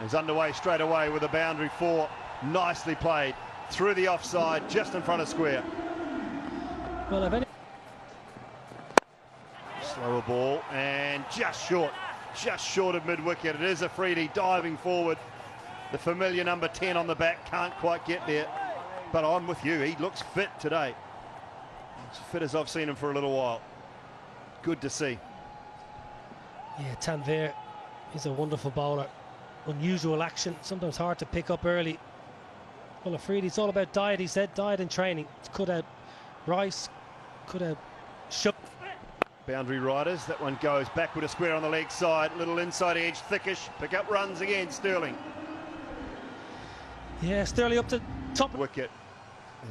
He's underway straight away with a boundary four. Nicely played through the offside, just in front of square. Well, Slower ball and just short of mid-wicket. It is a Afridi diving forward. The familiar number 10 on the back can't quite get there. But I'm with you, he looks fit today. As fit as I've seen him for a little while. Good to see. yeah, Tanvir is a wonderful bowler. Unusual action, sometimes hard to pick up early. Well, Afridi, it's all about diet, he said, diet and training. It's cut out rice, cut out sugar. Boundary riders, that one goes back with a square on the leg side, little inside edge, thickish, pick up runs again, Sterling. Yeah, Sterling up to top. Wicket,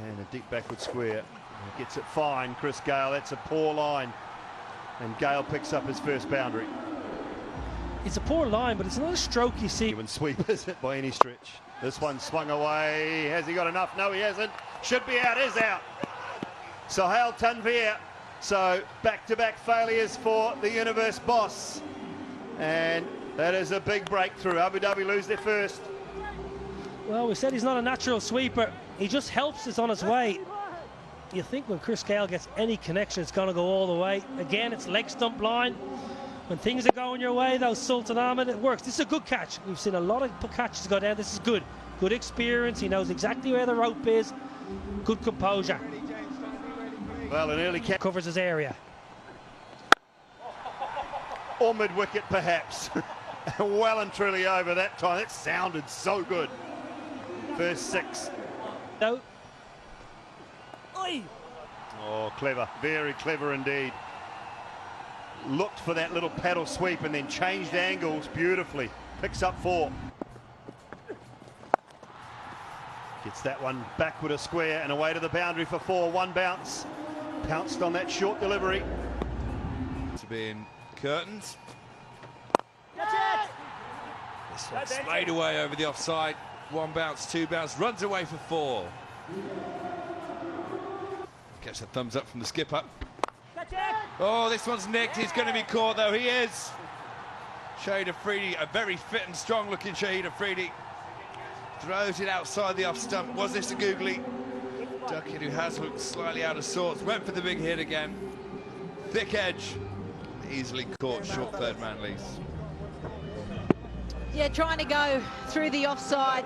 and a deep backward square. He gets it fine, Chris Gale, that's a poor line. And Gale picks up his first boundary. It's a poor line, but it's not a stroke you see. Even sweep, is it, by any stretch? This one swung away, has he got enough? No, he hasn't. Should be out, is out. Sohail Tanvir. So back-to-back failures for the Universe boss. And that is a big breakthrough. Abu Dhabi lose their first. Well, we said he's not a natural sweeper. He just helps us on his way. You think when Chris Gale gets any connection, it's going to go all the way. Again, it's leg stump line. When things are going your way, though, Sultan Ahmed, it works. This is a good catch. We've seen a lot of catches go down. This is good. Good experience. He knows exactly where the rope is. Good composure. Well, an early catch Covers his area. or mid-wicket, perhaps. Well and truly over that time. That sounded so good. First six. No. Oh, clever. Very clever indeed. Looked for that little paddle sweep and then changed angles beautifully. Picks up four. Gets that one backward a square and away to the boundary for four. One bounce. Pounced on that short delivery. To be in curtains. This one slayed away over the offside. One bounce, two bounce, runs away for four. Gets a thumbs up from the skipper. Oh, this one's nicked. He's going to be caught, though. He is. Shahid Afridi, a very fit and strong-looking Shahid Afridi. Throws it outside the off stump. Was this a googly? Duckett, who has looked slightly out of sorts, went for the big hit again. Thick edge. Easily caught, short third man lease. Yeah, trying to go through the offside.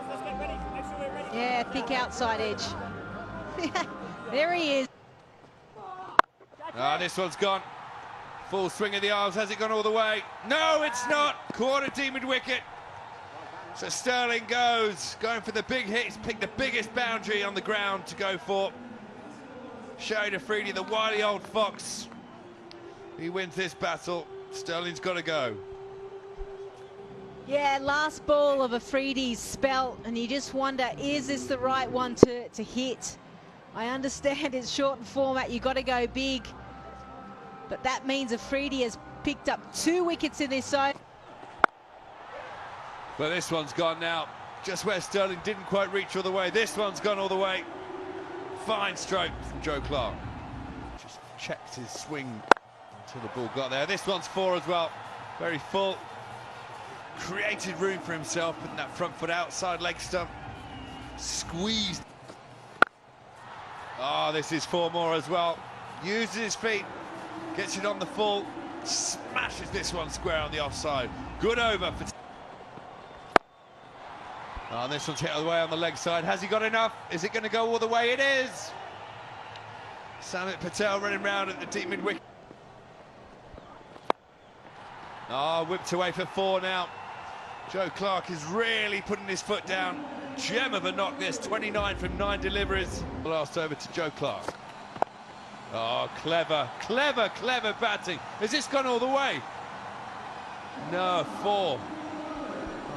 Yeah, thick outside edge. There he is. Ah, this one's gone. Full swing of the arms. Has it gone all the way? No, it's not. Quarter demon wicket. So Sterling going for the big hit. He's picked the biggest boundary on the ground to go for. Shahid Afridi, the wily old fox. He wins this battle. Sterling's got to go. Yeah, last ball of Afridi's spell, and you just wonder, is this the right one to hit? I understand it's shortened format, you've got to go big. But that means Afridi has picked up 2 wickets in this side. Well, this one's gone now. Just where Sterling didn't quite reach all the way. This one's gone all the way. Fine stroke from Joe Clark. Just checked his swing until the ball got there. This one's four as well. Very full. Created room for himself, putting that front foot outside leg stump. Squeezed. Oh, this is four more as well. Uses his feet. Gets it on the full. Smashes this one square on the offside. Good over for... Oh, this one's hit away on the leg side. Has he got enough? Is it going to go all the way? It is! Samit Patel running round at the deep mid-wicket. Oh, whipped away for four now. Joe Clark is really putting his foot down. Gem of a knock this, 29 from 9 deliveries. Last over to Joe Clark. Oh, clever, clever, clever batting. Has this gone all the way? No, four.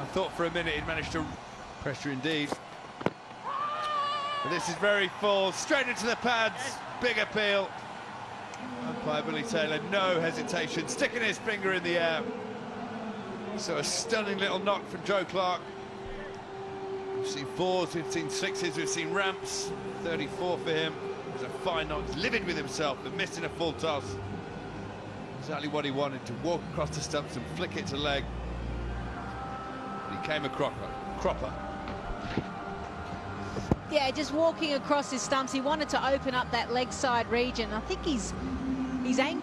I thought for a minute he'd managed to... Pressure indeed. But this is very full, straight into the pads. Big appeal. Umpire Billy Taylor, no hesitation, sticking his finger in the air. So a stunning little knock from Joe Clark. We've seen fours, we've seen sixes, we've seen ramps. 34 for him. It was a fine knock, living with himself, but missing a full toss. Exactly what he wanted, to walk across the stumps and flick it to leg. But he came a cropper. Yeah, just walking across his stumps. He wanted to open up that leg side region. I think he's aimed.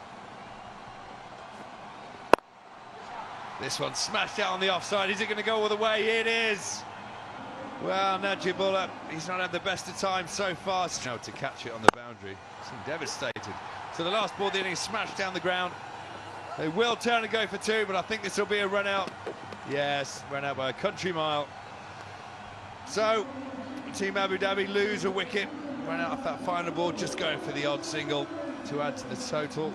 This one smashed out on the offside. Is it going to go all the way? It is. Well, Najibullah, he's not had the best of times so far. Now to catch it on the boundary. Seemed devastated. So the last ball of the innings smashed down the ground. They will turn and go for two, but I think this will be a run out. Yes, run out by a country mile. So, Team Abu Dhabi lose a wicket. Run out off that final ball, just going for the odd single to add to the total.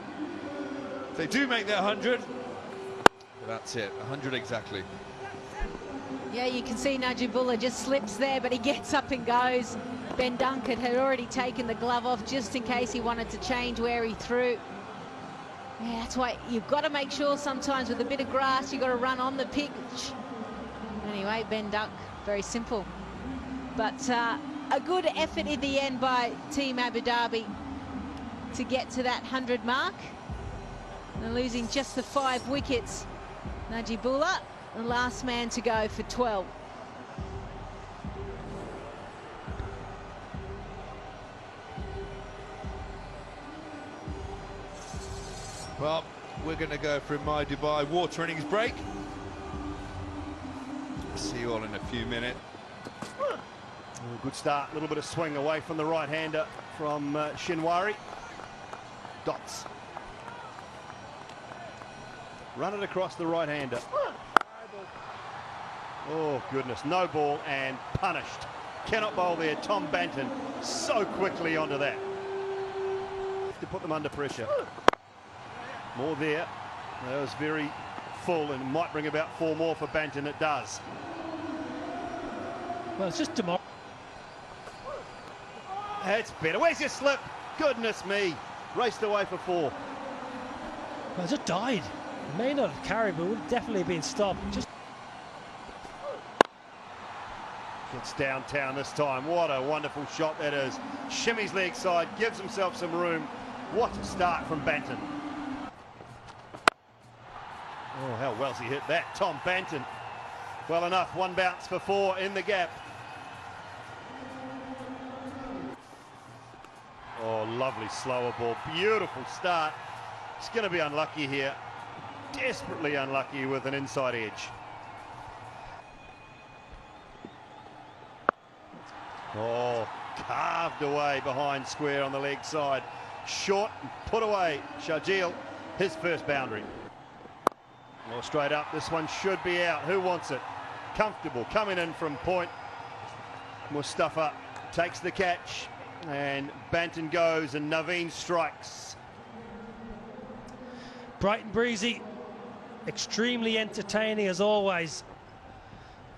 If they do make their 100, that's it, 100 exactly. Yeah, you can see Najibullah just slips there, but he gets up and goes. Ben Duncan had already taken the glove off just in case he wanted to change where he threw. Yeah, that's why you've got to make sure sometimes with a bit of grass, you've got to run on the pitch. Anyway, Ben Dunk, very simple. But a good effort in the end by Team Abu Dhabi to get to that 100 mark. And losing just the 5 wickets. Najibullah, the last man to go for 12. Well, we're going to go for My Dubai water innings break. See you all in a few minutes. Good start, a little bit of swing away from the right-hander from Shinwari. Dots. Run it across the right-hander. Oh, goodness, no ball and punished. Cannot bowl there, Tom Banton, so quickly onto that. To put them under pressure. More there. That was very full and might bring about 4 more for Banton. It does. Well, it's just tomorrow. That's better. Where's your slip? Goodness me. Raced away for 4. Well, it just died. It may not have carried, but would have definitely been stopped. Just gets downtown this time. What a wonderful shot that is. Shimmies leg side, gives himself some room. What a start from Banton. Oh, how well's he hit that? Tom Banton. Well enough, 1 bounce for 4 in the gap. Oh, lovely slower ball. Beautiful start. He's going to be unlucky here. Desperately unlucky with an inside edge. Oh, carved away behind square on the leg side. Short and put away. Sharjeel, his first boundary. Well, straight up, this one should be out. Who wants it? Comfortable, coming in from point. Mustafa takes the catch, and Banton goes, and Naveen strikes. bright and breezy, extremely entertaining as always.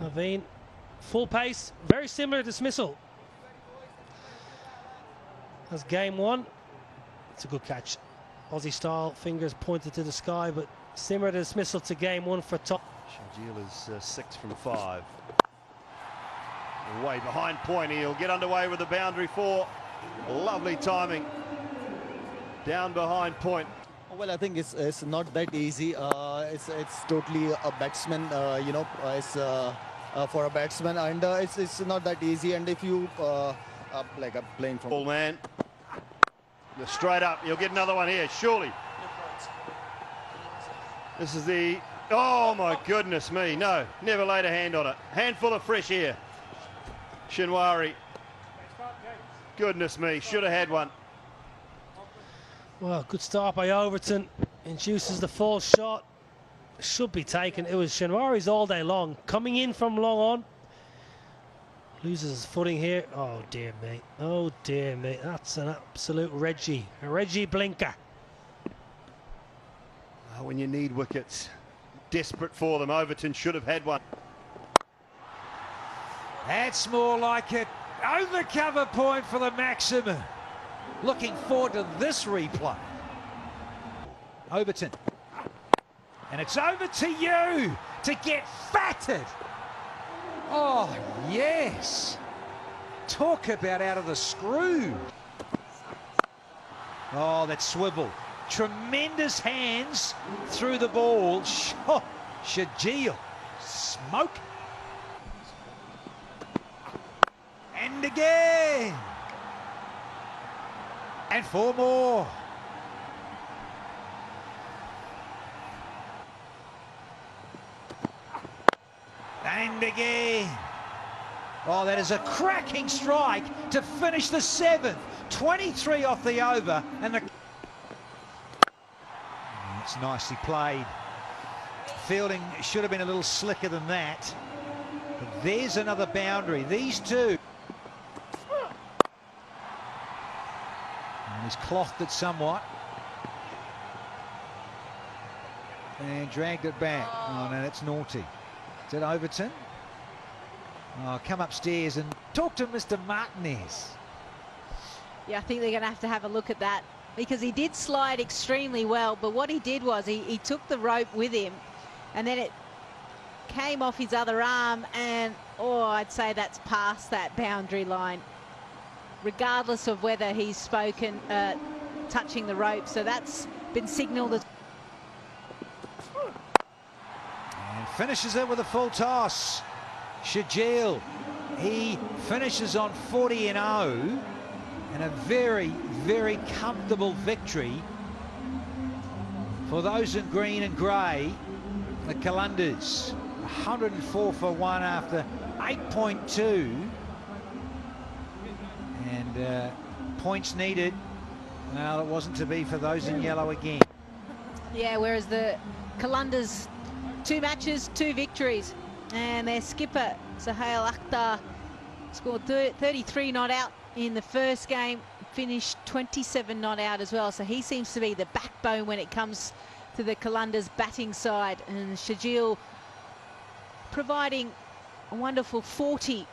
Naveen, full pace, very similar dismissal as game 1. It's a good catch. Aussie style, fingers pointed to the sky, but similar dismissal to game 1 for Tom. Sharjeel is 6 from 5. Way behind point, he'll get underway with the boundary 4. Lovely timing. Down behind point. Well, I think it's not that easy. It's totally a batsman, it's for a batsman, and it's not that easy. And if you like playing from ball man, straight up, you'll get another one here, surely. This is the, oh my goodness me, no, never laid a hand on it. Handful of fresh air. Shinwari, goodness me, should have had one. Well, good start by Overton. Induces the false shot. Should be taken. It was Shinwari's all day long. Coming in from long on. Loses his footing here. Oh, dear me. Oh, dear me. That's an absolute Reggie. A Reggie blinker. When you need wickets, desperate for them. Overton should have had one. That's more like it. Overcover point for the maximum. Looking forward to this replay. Overton. And it's over to you to get fatted. Oh, yes. Talk about out of the screw. Oh, that swivel. Tremendous hands through the ball. Sharjeel. Smoke. And again. And 4 more. And again. Oh, that is a cracking strike to finish the 7th. 23 off the over, and it's nicely played. Fielding should have been a little slicker than that. But there's another boundary. These two. And he's clothed it somewhat. And dragged it back. Oh, no, that's naughty. Is that Overton? Oh, come upstairs and talk to Mr. Martinez. Yeah, I think they're going to have a look at that, because he did slide extremely well, but what he did was he took the rope with him, and then it came off his other arm, and oh, I'd say that's past that boundary line, regardless of whether he's spoken touching the rope. So that's been signalled as. And finishes it with a full toss. Shajil, he finishes on 40-0. And a very, very comfortable victory for those in green and grey, the Qalanders. 104 for 1 after 8.2. And points needed. Well, it wasn't to be for those in yellow again. Yeah, whereas the Qalanders, 2 matches, 2 victories. And their skipper, Suhail Akhtar, scored 33 not out in the first game, finished 27 not out as well. So he seems to be the backbone when it comes to the Qalanders batting side. And Shajil providing a wonderful 40